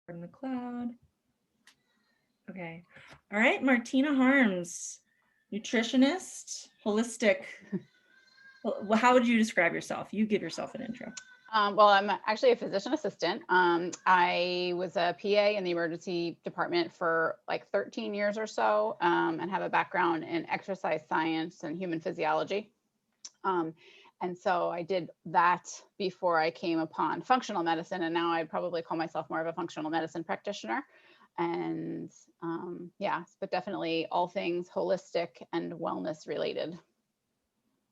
in the cloud. Okay. All right, Martina Harms, nutritionist, holistic. Well, how would you describe yourself? You give yourself an intro. Well, I'm actually a physician assistant. I was a PA in the emergency department for like 13 years or so, and have a background in exercise science and human physiology. Um, and so I did that before I came upon functional medicine, and now I'd probably call myself more of a functional medicine practitioner. And yeah, but definitely all things holistic and wellness related.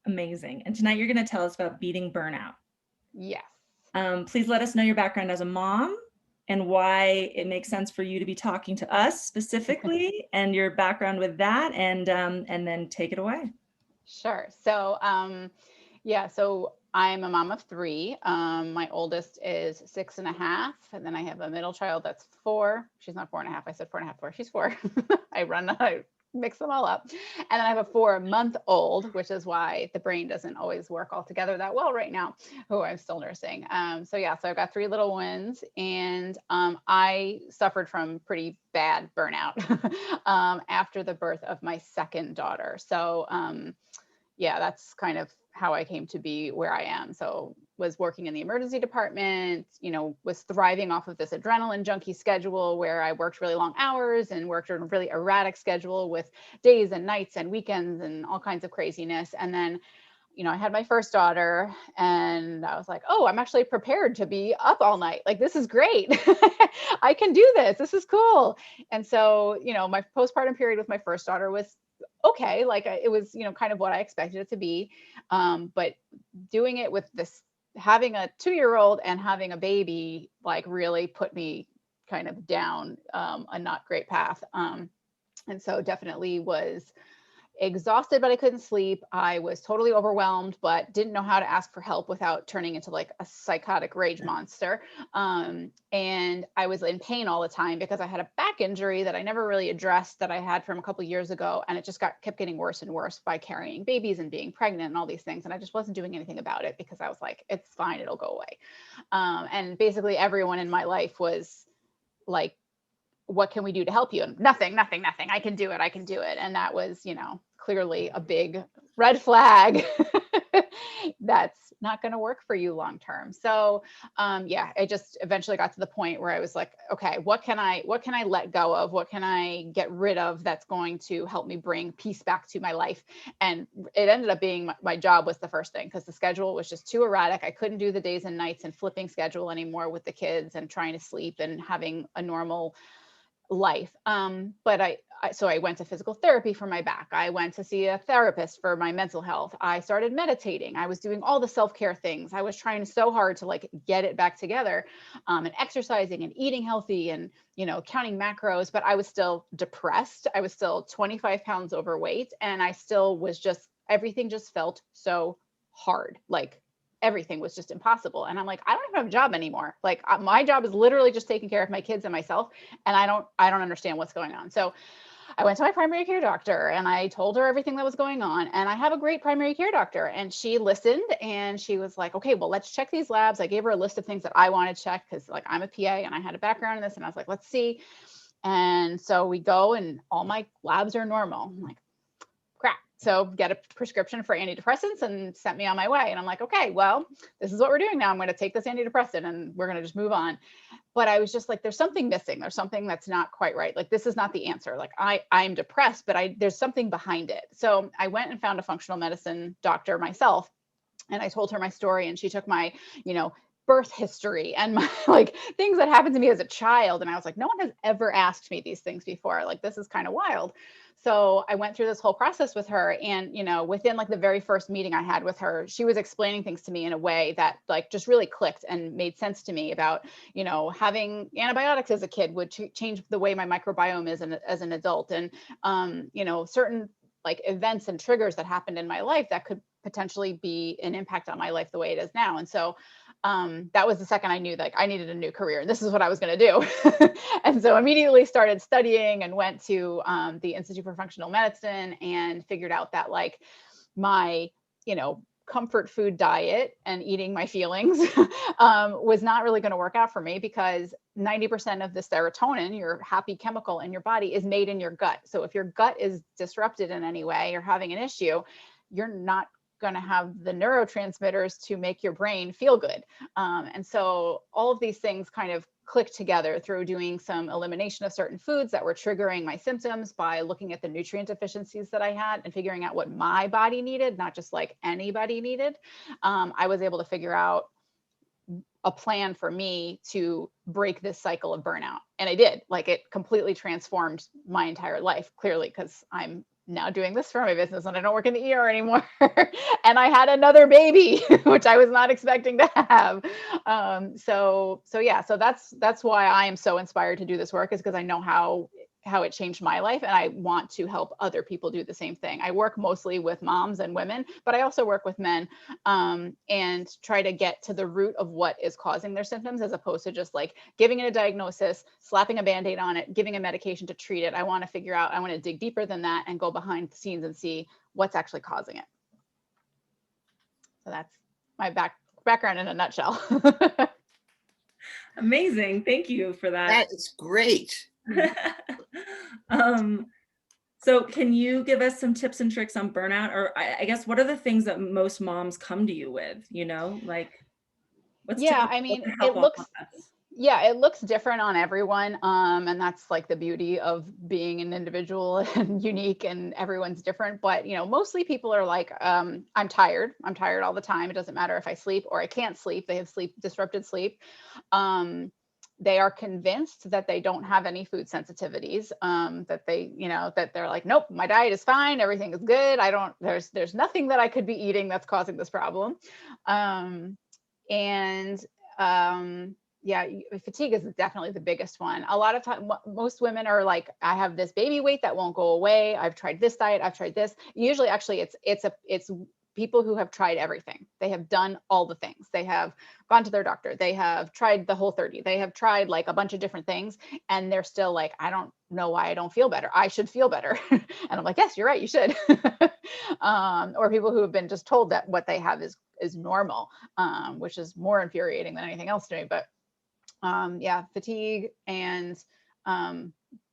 Amazing. And tonight you're going to tell us about beating burnout. Yes. Please let us know your background as a mom and why it makes sense for you to be talking to us specifically, and your background with that, and then take it away. Sure. So, yeah, so I'm a mom of three. My oldest is 6.5, and then I have a middle child that's 4. She's not 4.5. I said 4.5, 4. She's 4. I mix them all up. And then I have a 4-month-old, which is why the brain doesn't always work all together that well right now, who I'm still nursing. So yeah, so I've got 3 little ones, and I suffered from pretty bad burnout after the birth of my second daughter. So yeah, that's kind of how I came to be where I am. So was working in the emergency department, was thriving off of this adrenaline junkie schedule where I worked really long hours and worked on a really erratic schedule with days and nights and weekends and all kinds of craziness. And then, I had my first daughter, and I was like, oh, I'm actually prepared to be up all night. Like, this is great. I can do this. This is cool. And so, my postpartum period with my first daughter was okay. Like, it was, kind of what I expected it to be. But doing it with this, having a 2-year-old and having a baby, like, really put me kind of down a not great path. And so definitely was exhausted, but I couldn't sleep. I was totally overwhelmed, but didn't know how to ask for help without turning into like a psychotic rage monster. And I was in pain all the time because I had a back injury that I never really addressed, that I had from a couple of years ago. And it just kept getting worse and worse by carrying babies and being pregnant and all these things. And I just wasn't doing anything about it because I was like, it's fine, it'll go away. And basically everyone in my life was like, what can we do to help you? And nothing. I can do it. And that was, clearly a big red flag. That's not going to work for you long term. So yeah, I just eventually got to the point where I was like, okay, what can I let go of? What can I get rid of that's going to help me bring peace back to my life? And it ended up being my job was the first thing, because the schedule was just too erratic. I couldn't do the days and nights and flipping schedule anymore with the kids and trying to sleep and having a normal life. But so I went to physical therapy for my back. I went to see a therapist for my mental health. I started meditating. I was doing all the self-care things. I was trying so hard to like get it back together, and exercising and eating healthy and, counting macros, but I was still depressed. I was still 25 pounds overweight, and I still was everything just felt so hard. Like, everything was just impossible. And I'm like, I don't even have a job anymore. Like, my job is literally just taking care of my kids and myself. And I don't understand what's going on. So I went to my primary care doctor and I told her everything that was going on. And I have a great primary care doctor, and she listened and she was like, okay, well, let's check these labs. I gave her a list of things that I wanted to check because like I'm a PA and I had a background in this, and I was like, let's see. And so we go and all my labs are normal. I'm like, crap. So get a prescription for antidepressants and sent me on my way. And I'm like, okay, well, this is what we're doing now. I'm going to take this antidepressant and we're going to just move on. But I was just like, there's something missing. There's something that's not quite right. Like, this is not the answer. Like, I'm depressed, but there's something behind it. So I went and found a functional medicine doctor myself. And I told her my story, and she took my, birth history and my like things that happened to me as a child. And I was like, no one has ever asked me these things before. Like, this is kind of wild. So I went through this whole process with her, and, within like the very first meeting I had with her, she was explaining things to me in a way that like just really clicked and made sense to me about, having antibiotics as a kid would change the way my microbiome is as an adult. And, certain like events and triggers that happened in my life that could potentially be an impact on my life the way it is now. And so that was the second I knew like I needed a new career and this is what I was going to do. And so immediately started studying and went to the Institute for Functional Medicine and figured out that like my, comfort food diet and eating my feelings was not really going to work out for me, because 90% of the serotonin, your happy chemical in your body, is made in your gut. So if your gut is disrupted in any way, you're having an issue, you're not going to have the neurotransmitters to make your brain feel good. And so all of these things kind of clicked together through doing some elimination of certain foods that were triggering my symptoms, by looking at the nutrient deficiencies that I had and figuring out what my body needed, not just like anybody needed. I was able to figure out a plan for me to break this cycle of burnout. And I did. Like, it completely transformed my entire life, clearly, because I'm now doing this for my business and I don't work in the ER anymore. And I had another baby, which I was not expecting to have. So yeah, so that's why I am so inspired to do this work, is because I know how it changed my life, and I want to help other people do the same thing. I work mostly with moms and women, but I also work with men, and try to get to the root of what is causing their symptoms, as opposed to just like giving it a diagnosis, slapping a Band-Aid on it, giving a medication to treat it. I want to figure out, I want to dig deeper than that and go behind the scenes and see what's actually causing it. So that's my background in a nutshell. Amazing. Thank you for that. That is great. So can you give us some tips and tricks on burnout? Or I guess, what are the things that most moms come to you with, like what's Yeah, I mean, it looks different on everyone. And that's like the beauty of being an individual and unique, and everyone's different. But, mostly people are like, I'm tired. I'm tired all the time. It doesn't matter if I sleep or I can't sleep. They have disrupted sleep. They are convinced that they don't have any food sensitivities, that they, that they're like, nope, my diet is fine. Everything is good. There's nothing that I could be eating that's causing this problem. Yeah, fatigue is definitely the biggest one. A lot of time, most women are like, I have this baby weight that won't go away. I've tried this diet. I've tried this. Usually, actually, it's people who have tried everything. They have done all the things. They have gone to their doctor. They have tried the Whole30. They have tried like a bunch of different things, and they're still like, I don't know why I don't feel better. I should feel better. And I'm like, yes, you're right. You should. Or people who have been just told that what they have is normal, which is more infuriating than anything else to me. But yeah, fatigue and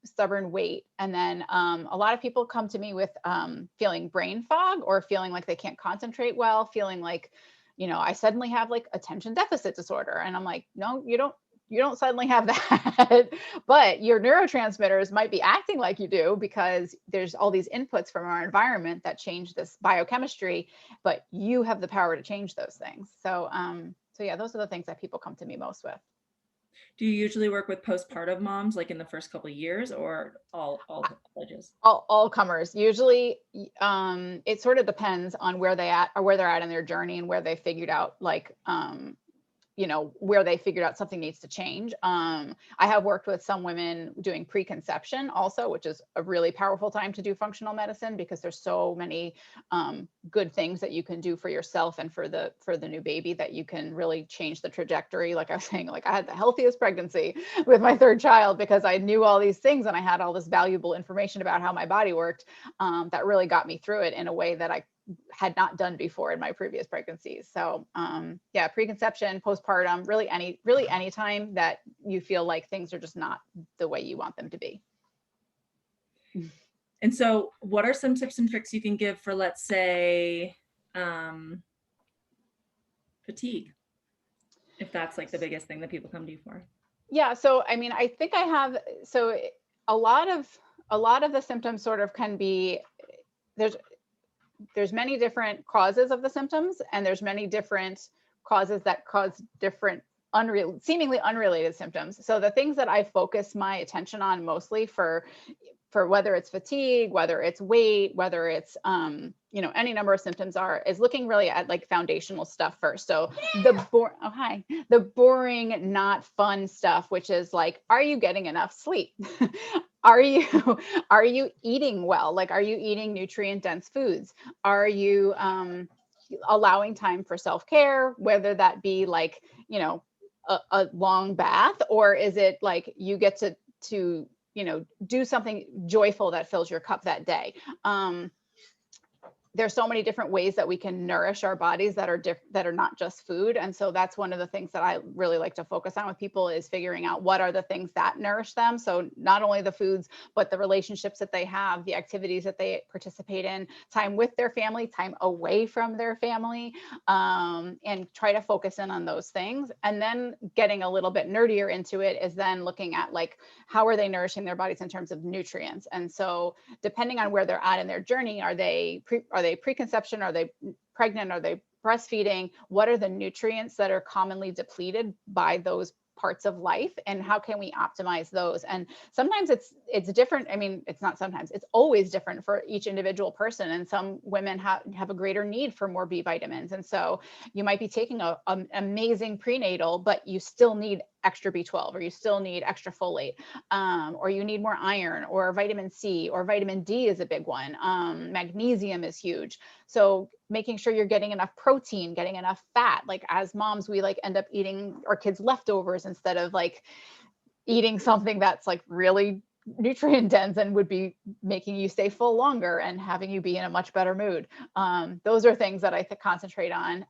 stubborn weight. And then a lot of people come to me with feeling brain fog, or feeling like they can't concentrate well, feeling like, I suddenly have like attention deficit disorder. And I'm like, no, you don't suddenly have that, but your neurotransmitters might be acting like you do, because there's all these inputs from our environment that change this biochemistry, but you have the power to change those things. So yeah, those are the things that people come to me most with. Do you usually work with postpartum moms, like in the first couple of years, or all ages? All comers. Usually, it sort of depends on where they're at in their journey, and where they figured out like where they figured out something needs to change. I have worked with some women doing preconception also, which is a really powerful time to do functional medicine, because there's so many good things that you can do for yourself and for the new baby, that you can really change the trajectory. Like I was saying, like I had the healthiest pregnancy with my third child, because I knew all these things and I had all this valuable information about how my body worked, that really got me through it in a way that I had not done before in my previous pregnancies. So yeah, preconception, postpartum, really any time that you feel like things are just not the way you want them to be. And so what are some tips and tricks you can give for, let's say, fatigue, if that's like the biggest thing that people come to you for? Yeah, so I mean, I think I have, so a lot of the symptoms sort of can be, there's many different causes of the symptoms, and there's many different causes that cause different seemingly unrelated symptoms. So the things that I focus my attention on mostly for whether it's fatigue, whether it's weight, whether it's any number of symptoms is looking really at like foundational stuff first. So the boring, not fun stuff, which is like, are you getting enough sleep? Are you eating well? Like, are you eating nutrient dense foods? Are you allowing time for self-care, whether that be like, a long bath, or is it like you get to do something joyful that fills your cup that day? there's so many different ways that we can nourish our bodies that are not just food. And so that's one of the things that I really like to focus on with people, is figuring out what are the things that nourish them. So not only the foods, but the relationships that they have, the activities that they participate in, time with their family, time away from their family, and try to focus in on those things. And then getting a little bit nerdier into it is then looking at like, how are they nourishing their bodies in terms of nutrients? And so depending on where they're at in their journey, are they preconception? Are they pregnant? Are they breastfeeding? What are the nutrients that are commonly depleted by those parts of life, and how can we optimize those? And sometimes it's different. I mean, it's not sometimes, it's always different for each individual person. And some women have a greater need for more B vitamins. And so you might be taking an amazing prenatal, but you still need extra B12, or you still need extra folate, or you need more iron, or vitamin C, or vitamin D is a big one. Magnesium is huge. So making sure you're getting enough protein, getting enough fat. Like as moms, we like end up eating our kids' leftovers instead of like eating something that's like really nutrient dense and would be making you stay full longer and having you be in a much better mood. Those are things that I concentrate on.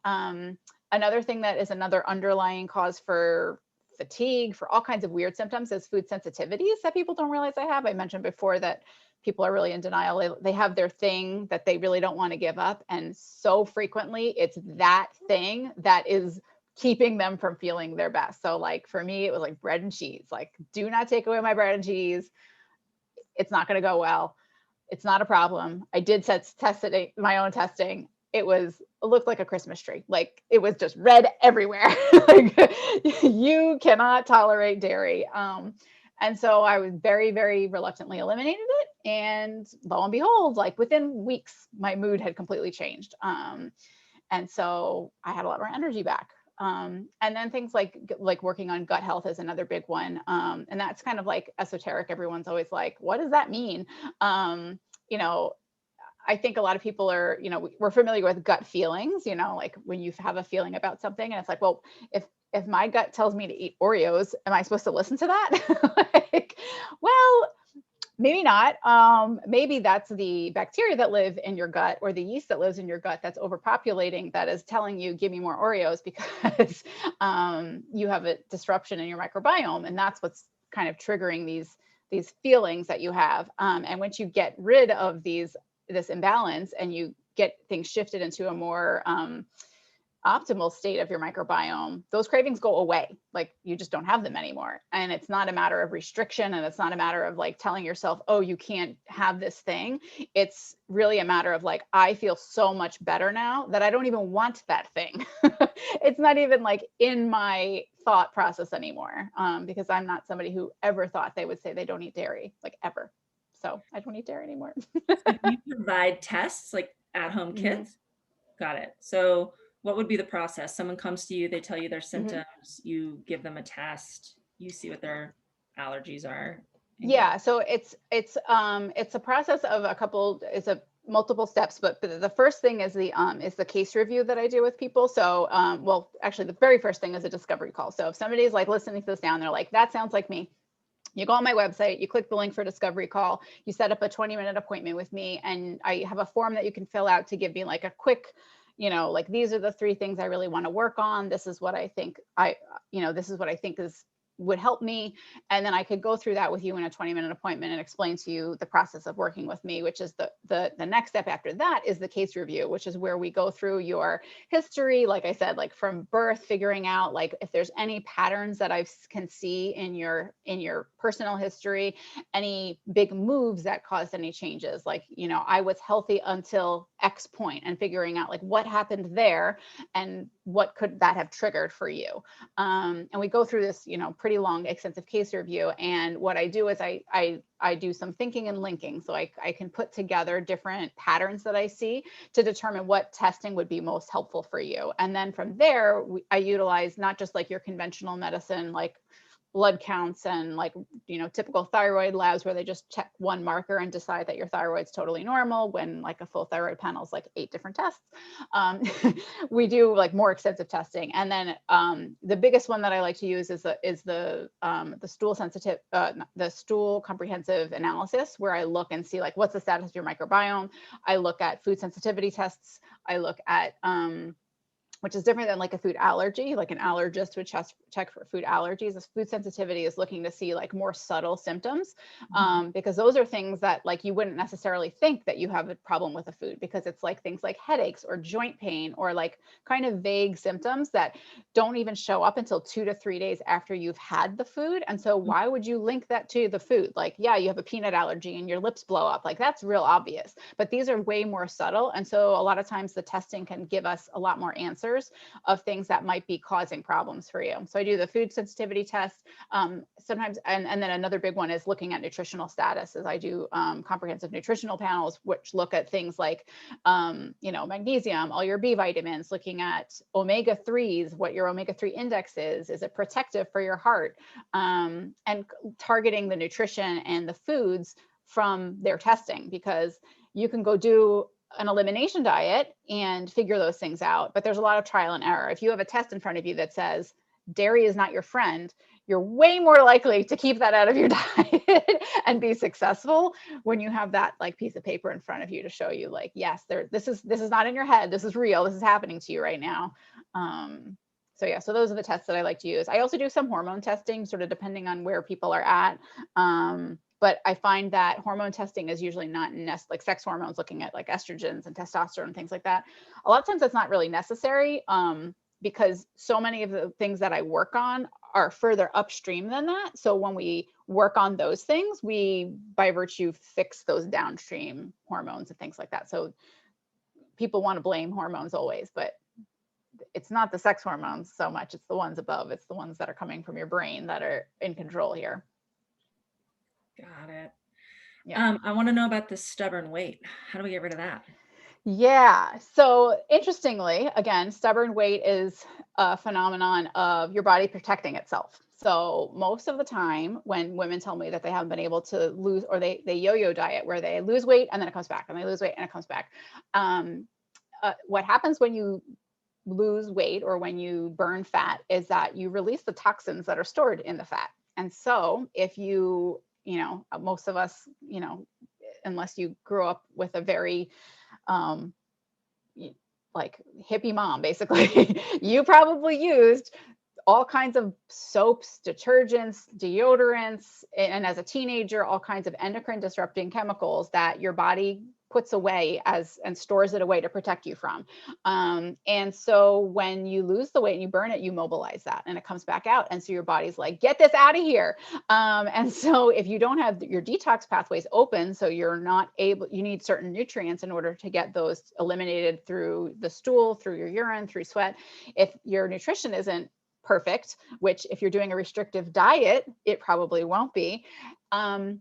Another thing that is another underlying cause for fatigue, for all kinds of weird symptoms, is food sensitivities that people don't realize I have. I mentioned before that people are really in denial. They have their thing that they really don't want to give up. And so frequently it's that thing that is keeping them from feeling their best. So like for me, it was like bread and cheese. Like, do not take away my bread and cheese. It's not going to go well. It's not a problem. I did test it, my own testing. It looked like a Christmas tree. Like it was just red everywhere. Like you cannot tolerate dairy. And so I was very, very reluctantly eliminated it. And lo and behold, like within weeks, my mood had completely changed. And so I had a lot more energy back. And then things like working on gut health is another big one. And that's kind of like esoteric. Everyone's always like, what does that mean? You know, I think a lot of people are, we're familiar with gut feelings, like when you have a feeling about something and it's like, well, if my gut tells me to eat Oreos, am I supposed to listen to that? Like, well, maybe not. Maybe that's the bacteria that live in your gut, or the yeast that lives in your gut that's overpopulating, that is telling you, give me more Oreos, because you have a disruption in your microbiome. And that's what's kind of triggering these feelings that you have. And once you get rid of this imbalance and you get things shifted into a more optimal state of your microbiome, those cravings go away. Like you just don't have them anymore. And it's not a matter of restriction, and it's not a matter of like telling yourself, oh, you can't have this thing. It's really a matter of like, I feel so much better now that I don't even want that thing. It's not even like in my thought process anymore, because I'm not somebody who ever thought they would say they don't eat dairy, like ever. So I don't eat dairy anymore. So you provide tests, like at-home kits? Mm-hmm. Got it. So what would be the process? Someone comes to you, they tell you their symptoms, you give them a test, you see what their allergies are. Yeah, so it's a process of multiple steps, but the first thing is the case review that I do with people. So, well, actually the very first thing is a discovery call. So if somebody's like listening to this now and they're like, that sounds like me, you go on my website, you click the link for a discovery call, you set up a 20-minute appointment with me, and I have a form that you can fill out to give me like a quick, like, these are the 3 things I really want to work on. This is what I think this is what I think would help me. And then I could go through that with you in a 20-minute appointment and explain to you the process of working with me, which is the next step after that is the case review, which is where we go through your history. Like I said, like from birth, figuring out like if there's any patterns that I can see in your personal history, any big moves that caused any changes. Like, I was healthy until X point, and figuring out like what happened there and what could that have triggered for you. And we go through this, pretty long, extensive case review. And what I do is I do some thinking and linking. So I can put together different patterns that I see to determine what testing would be most helpful for you. And then from there, I utilize not just like your conventional medicine, like blood counts and like, typical thyroid labs where they just check one marker and decide that your thyroid's totally normal, when like a full thyroid panel is like 8 different tests. We do like more extensive testing. And then the biggest one that I like to use is the stool comprehensive analysis, where I look and see like what's the status of your microbiome. I look at food sensitivity tests. I look at which is different than like a food allergy. Like an allergist would check for food allergies. This food sensitivity is looking to see like more subtle symptoms, because those are things that like you wouldn't necessarily think that you have a problem with a food, because it's like things like headaches or joint pain or like kind of vague symptoms that don't even show up until 2 to 3 days after you've had the food. And so why would you link that to the food? Like, yeah, you have a peanut allergy and your lips blow up. Like that's real obvious, but these are way more subtle. And so a lot of times the testing can give us a lot more answers of things that might be causing problems for you. So I do the food sensitivity test sometimes, and then another big one is looking at nutritional status. Is I do comprehensive nutritional panels, which look at things like magnesium, all your B vitamins, looking at omega-3s, what your omega-3 index is it protective for your heart, and targeting the nutrition and the foods from their testing, because you can go do an elimination diet and figure those things out, but there's a lot of trial and error. If you have a test in front of you that says dairy is not your friend, you're way more likely to keep that out of your diet and be successful when you have that like piece of paper in front of you to show you like, yes, this is not in your head, this is real, this is happening to you right now. So yeah, so those are the tests that I like to use. I also do some hormone testing, sort of depending on where people are at. But I find that hormone testing is usually not like sex hormones, looking at like estrogens and testosterone and things like that. A lot of times that's not really necessary, because so many of the things that I work on are further upstream than that. So when we work on those things, we, by virtue, fix those downstream hormones and things like that. So people want to blame hormones always, but it's not the sex hormones so much. It's the ones above. It's the ones that are coming from your brain that are in control here. Got it. Yeah. I want to know about this stubborn weight. How do we get rid of that? Yeah. So interestingly, again, stubborn weight is a phenomenon of your body protecting itself. So most of the time when women tell me that they haven't been able to lose, or they yo-yo diet where they lose weight and then it comes back, and they lose weight and it comes back. What happens when you lose weight or when you burn fat is that you release the toxins that are stored in the fat. And so if most of us, unless you grew up with a very like hippie mom, basically, you probably used all kinds of soaps, detergents, deodorants, and as a teenager, all kinds of endocrine disrupting chemicals that your body puts away and stores it away to protect you from. And so when you lose the weight and you burn it, you mobilize that and it comes back out. And so your body's like, get this out of here. And so if you don't have your detox pathways open, so you're not able, you need certain nutrients in order to get those eliminated through the stool, through your urine, through sweat. If your nutrition isn't perfect, which if you're doing a restrictive diet, it probably won't be,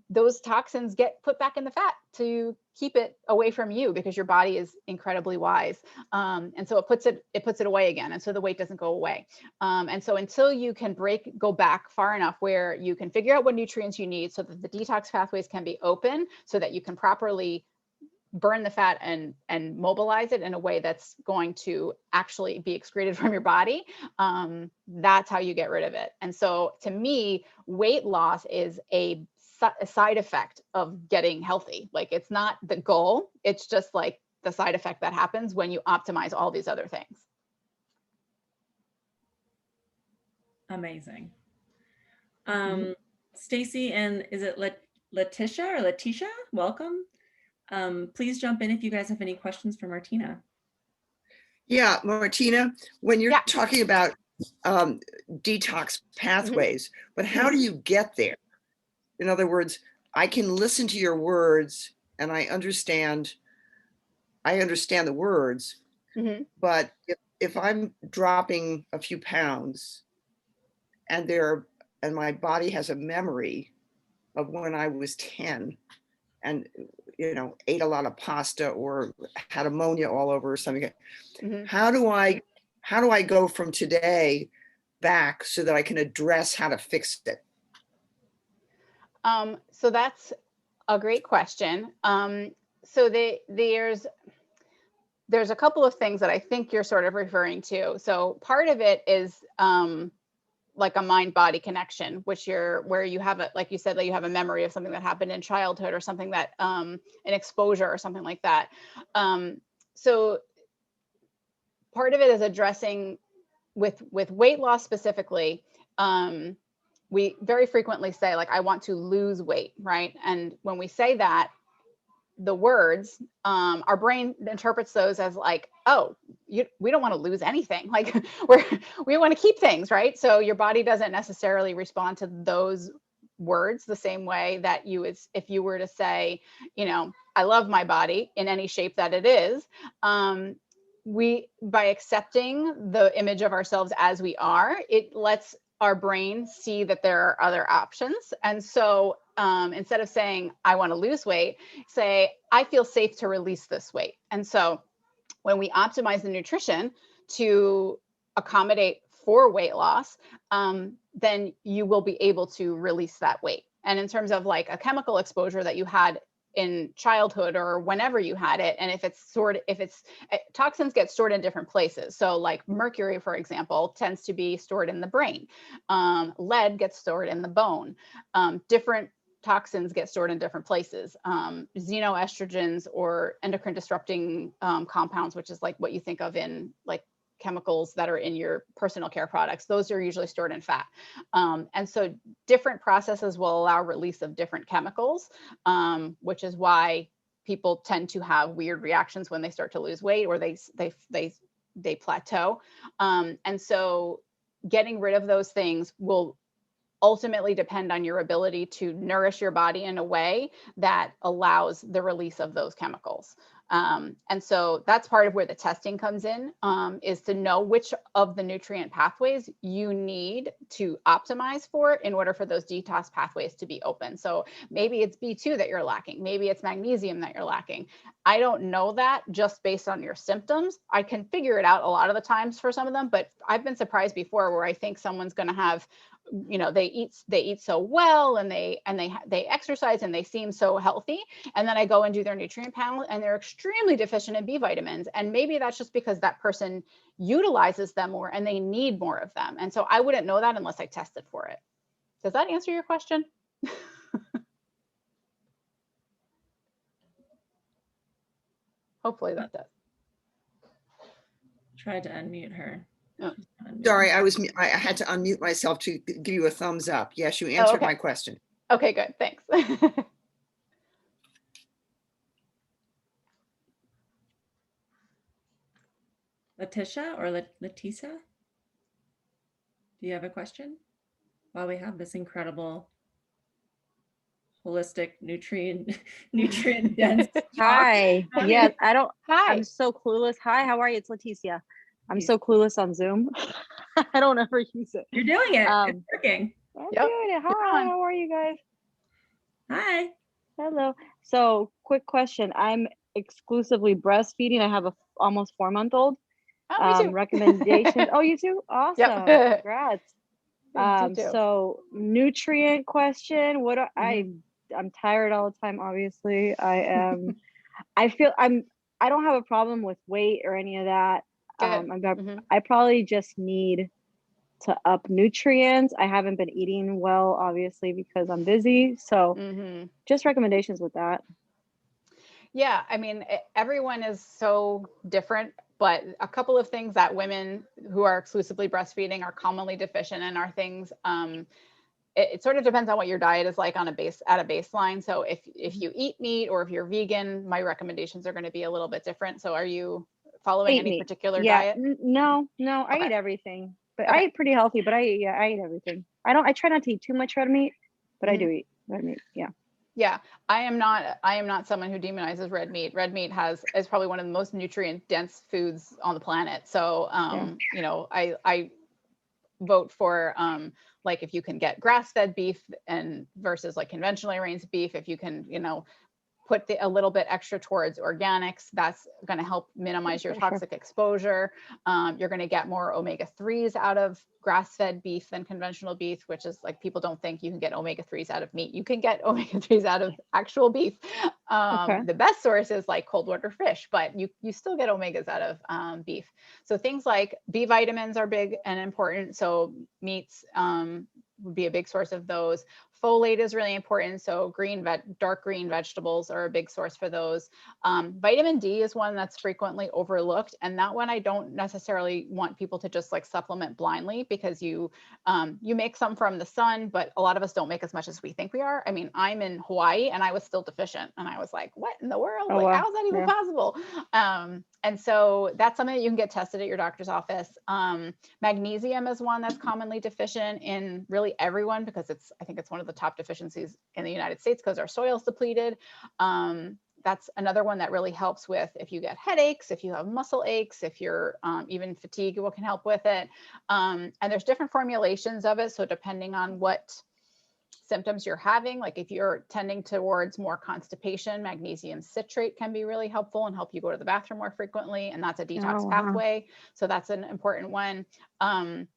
those toxins get put back in the fat to keep it away from you, because your body is incredibly wise. And so it puts it away again. And so the weight doesn't go away. And so until you can go back far enough where you can figure out what nutrients you need so that the detox pathways can be open, so that you can properly burn the fat and mobilize it in a way that's going to actually be excreted from your body, that's how you get rid of it. And so to me, weight loss is a side effect of getting healthy. Like, it's not the goal. It's just like the side effect that happens when you optimize all these other things. Amazing. Stacy, and is it Letitia? Welcome. Please jump in if you guys have any questions for Martina. Yeah, Martina, when you're talking about detox pathways, but how do you get there? In other words, I can listen to your words and I understand the words, but if I'm dropping a few pounds and my body has a memory of when I was 10 and ate a lot of pasta or had ammonia all over or something, how do I go from today back so that I can address how to fix it? So that's a great question. So there's a couple of things that I think you're sort of referring to. So part of it is like a mind-body connection, where you have like you said, that you have a memory of something that happened in childhood or something that an exposure or something like that. So part of it is addressing with weight loss specifically. We very frequently say, like, I want to lose weight, right? And when we say that, the words, our brain interprets those as like, oh, we don't want to lose anything. Like we want to keep things, right? So your body doesn't necessarily respond to those words the same way that you would if you were to say, you know, I love my body in any shape that it is. By accepting the image of ourselves as we are, it lets our brain see that there are other options. And so instead of saying, I want to lose weight, say, I feel safe to release this weight. And so when we optimize the nutrition to accommodate for weight loss, then you will be able to release that weight. And in terms of like a chemical exposure that you had in childhood or whenever you had it, and if toxins get stored in different places. So like mercury, for example, tends to be stored in the brain. Lead gets stored in the bone. Different toxins get stored in different places. Xenoestrogens or endocrine disrupting compounds, which is like what you think of in like chemicals that are in your personal care products, those are usually stored in fat. And so different processes will allow release of different chemicals, which is why people tend to have weird reactions when they start to lose weight or they plateau. And so getting rid of those things will ultimately depend on your ability to nourish your body in a way that allows the release of those chemicals. And so that's part of where the testing comes in, is to know which of the nutrient pathways you need to optimize for in order for those detox pathways to be open. So maybe it's B2 that you're lacking. Maybe it's magnesium that you're lacking. I don't know that just based on your symptoms. I can figure it out a lot of the times for some of them, but I've been surprised before where I think someone's going to have, you know, they eat so well and they exercise and they seem so healthy, and then I go and do their nutrient panel and they're extremely deficient in B vitamins, and maybe that's just because that person utilizes them more and they need more of them. And so I wouldn't know that unless I tested for it. Does that answer your question? Hopefully that does. Tried to unmute her. Oh. Sorry, I had to unmute myself to give you a thumbs up. Yes, you answered my question. Okay, good. Thanks. Letitia or Letisa? Do you have a question? While we have this incredible holistic nutrient dense Hi. Yes, Hi. I'm so clueless. Hi, how are you? It's Leticia. I'm so clueless on Zoom. I don't ever use it. You're doing it. It's working. I'm doing it. Hi, how are you guys? Hi. Hello. So quick question. I'm exclusively breastfeeding. I have a almost 4-month-old. Oh, me too. Recommendations. Oh, you too? Awesome. Yep. Congrats. So nutrient question. What I'm tired all the time, obviously. I don't have a problem with weight or any of that. I probably just need to up nutrients. I haven't been eating well, obviously, because I'm busy. So just recommendations with that. Yeah, I mean, everyone is so different, but a couple of things that women who are exclusively breastfeeding are commonly deficient in are things. It sort of depends on what your diet is like at a baseline. So if you eat meat or if you're vegan, my recommendations are going to be a little bit different. So are you following any particular diet? No, I eat everything, but I eat pretty healthy, but I eat everything. I try not to eat too much red meat, but I do eat red meat. Yeah. Yeah, I am not someone who demonizes red meat. Red meat is probably one of the most nutrient dense foods on the planet. So, you know, I vote for like if you can get grass-fed beef and versus like conventionally raised beef, if you can, you know, put a little bit extra towards organics. That's going to help minimize your toxic exposure. You're going to get more omega-3s out of grass-fed beef than conventional beef, which is like, people don't think you can get omega-3s out of meat. You can get omega-3s out of actual beef. The best source is like cold water fish, but you still get omegas out of beef. So things like B vitamins are big and important. So meats would be a big source of those. Folate is really important. So dark green vegetables are a big source for those. Vitamin D is one that's frequently overlooked. And that one, I don't necessarily want people to just like supplement blindly, because you make some from the sun, but a lot of us don't make as much as we think we are. I mean, I'm in Hawaii and I was still deficient. And I was like, what in the world? Oh, like, wow. how is that even possible? And so that's something that you can get tested at your doctor's office. Magnesium is one that's commonly deficient in really everyone, because I think it's one of the top deficiencies in the United States because our soil's depleted. That's another one that really helps with if you get headaches, if you have muscle aches, if you're even fatigue, what can help with it. And there's different formulations of it. So depending on what symptoms you're having, like if you're tending towards more constipation, magnesium citrate can be really helpful and help you go to the bathroom more frequently. And that's a detox pathway. So that's an important one.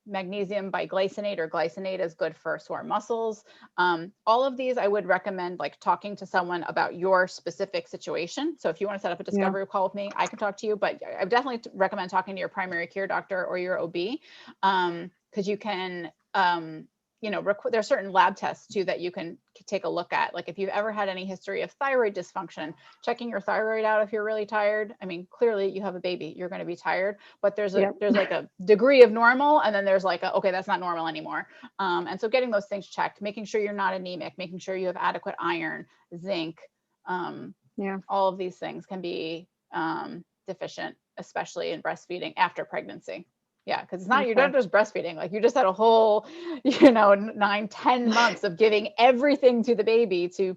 Magnesium biglycinate or glycinate is good for sore muscles. All of these, I would recommend like talking to someone about your specific situation. So if you want to set up a discovery call with me, I can talk to you, but I definitely recommend talking to your primary care doctor or your OB, because you can, there's certain lab tests too that you can take a look at. Like if you've ever had any history of thyroid dysfunction, checking your thyroid out if you're really tired. I mean, clearly you have a baby, you're going to be tired, but there's like a degree of normal, and then there's like okay, that's not normal anymore. And so getting those things checked, making sure you're not anemic, making sure you have adequate iron, zinc, all of these things can be deficient, especially in breastfeeding after pregnancy. Yeah, because it's not, you're not just breastfeeding, like you just had a whole, 9-10 months of giving everything to the baby to,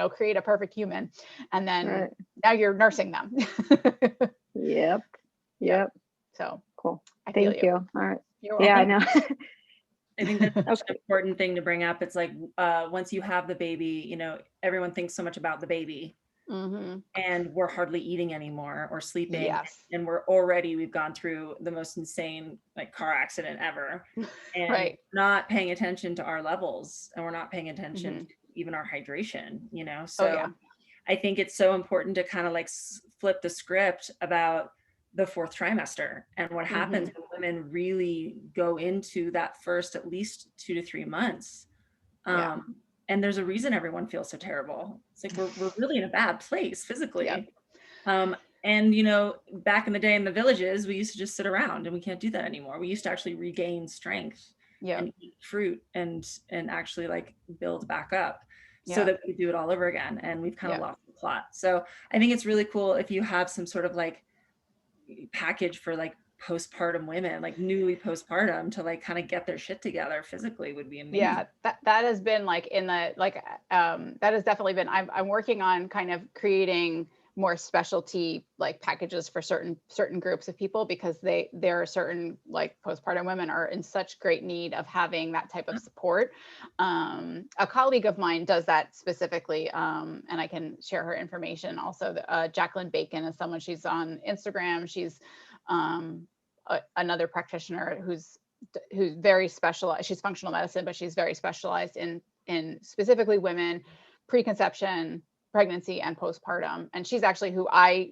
create a perfect human. And then now you're nursing them. Yep. So cool. Thank you. All right. Yeah, I know. I think that's an important thing to bring up. It's like once you have the baby, everyone thinks so much about the baby. Mm-hmm. And we're hardly eating anymore or sleeping. Yes. And we've gone through the most insane like car accident ever. And not paying attention to our levels, and we're not paying attention to even our hydration, So I think it's so important to kind of like flip the script about the fourth trimester and what happens when women really go into that first at least 2 to 3 months. And there's a reason everyone feels so terrible. It's like we're really in a bad place physically. And back in the day in the villages, we used to just sit around, and we can't do that anymore. We used to actually regain strength and eat fruit and actually like build back up so that we could do it all over again. And we've kind of lost the plot. So I think it's really cool if you have some sort of like package for like postpartum women, like newly postpartum, to like kind of get their shit together physically would be amazing. Yeah, that has been like that has definitely been, I'm working on kind of creating more specialty like packages for certain groups of people, because there are certain like postpartum women are in such great need of having that type of support. A colleague of mine does that specifically, and I can share her information also. Jacqueline Bacon is someone, she's on Instagram. She's another practitioner who's very specialized. She's functional medicine, but she's very specialized in specifically women, preconception, pregnancy, and postpartum. And she's actually who I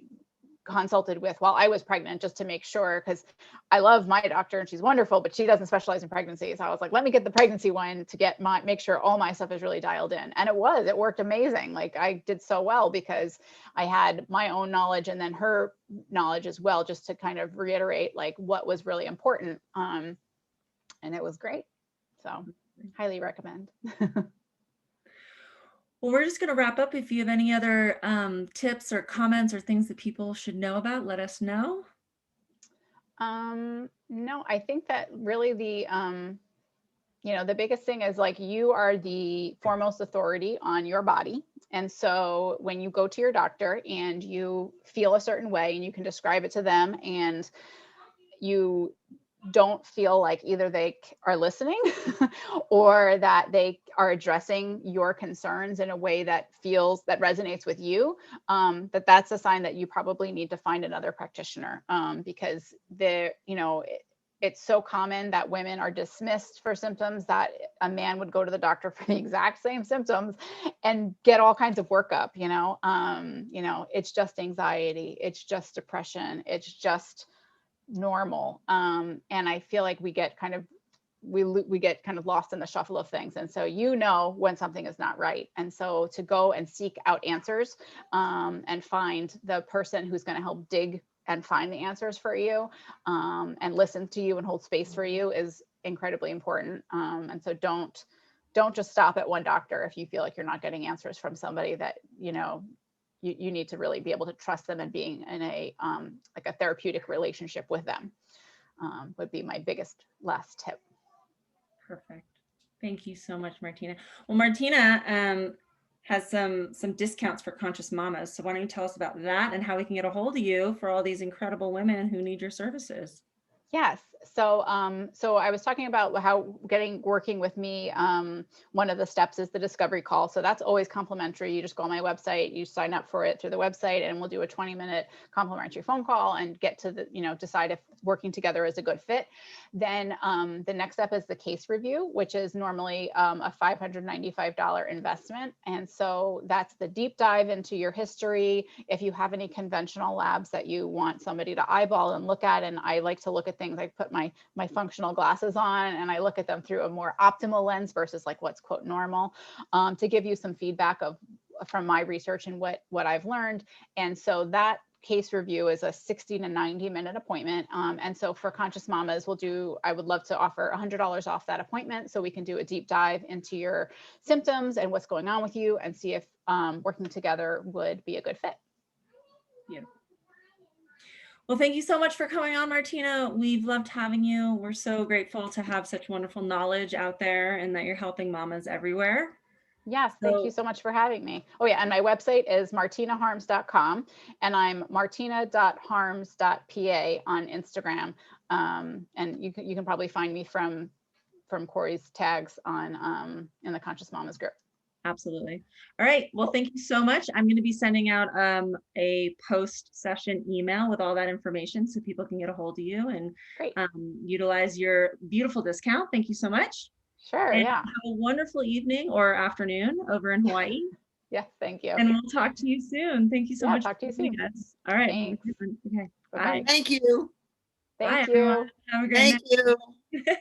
consulted with while I was pregnant, just to make sure, because I love my doctor and she's wonderful, but she doesn't specialize in pregnancy. So I was like, let me get the pregnancy one to make sure all my stuff is really dialed in. And it worked amazing. Like I did so well because I had my own knowledge and then her knowledge as well, just to kind of reiterate like what was really important. And it was great. So highly recommend. Well, we're just going to wrap up. If you have any other tips or comments or things that people should know about, let us know. No, I think that really the biggest thing is like you are the foremost authority on your body. And so when you go to your doctor and you feel a certain way and you can describe it to them, and you don't feel like either they are listening or that they are addressing your concerns in a way that resonates with you, that's a sign that you probably need to find another practitioner, because it's so common that women are dismissed for symptoms that a man would go to the doctor for the exact same symptoms and get all kinds of workup. It's just anxiety, it's just depression, it's just normal. And I feel like we get kind of lost in the shuffle of things. And so when something is not right. And so to go and seek out answers, and find the person who's going to help dig and find the answers for you, and listen to you and hold space for you is incredibly important. And so don't just stop at one doctor if you feel like you're not getting answers from somebody that, you need to really be able to trust them and being in a therapeutic relationship with them, would be my biggest last tip. Perfect. Thank you so much, Martina. Well, Martina has some discounts for conscious mamas. So why don't you tell us about that and how we can get a hold of you for all these incredible women who need your services? Yes. So I was talking about how working with me, one of the steps is the discovery call. So that's always complimentary. You just go on my website, you sign up for it through the website, and we'll do a 20-minute complimentary phone call and get to decide if working together is a good fit. Then the next step is the case review, which is normally a $595 investment. And so that's the deep dive into your history. If you have any conventional labs that you want somebody to eyeball and look at, and I like to look at things, I put my functional glasses on and I look at them through a more optimal lens versus like what's quote normal, to give you some feedback from my research and what I've learned. And so that case review is a 60 to 90-minute appointment. And so for Conscious Mamas, I would love to offer $100 off that appointment so we can do a deep dive into your symptoms and what's going on with you and see if working together would be a good fit. Yeah. Well, thank you so much for coming on, Martina. We've loved having you. We're so grateful to have such wonderful knowledge out there and that you're helping mamas everywhere. Yes, thank you so much for having me. Oh yeah, and my website is martinaharms.com, and I'm martina.harms.pa on Instagram. And you can probably find me from Corey's tags on in the Conscious Mamas group. Absolutely. All right. Well, thank you so much. I'm going to be sending out a post-session email with all that information so people can get a hold of you and utilize your beautiful discount. Thank you so much. Sure. And yeah. Have a wonderful evening or afternoon over in Hawaii. Yes. Thank you. And we'll talk to you soon. Thank you so much. Talk to you soon. All right. Thanks. Okay. Bye. Thank you. Thank Bye, you. everyone. Have a great night. Thank you.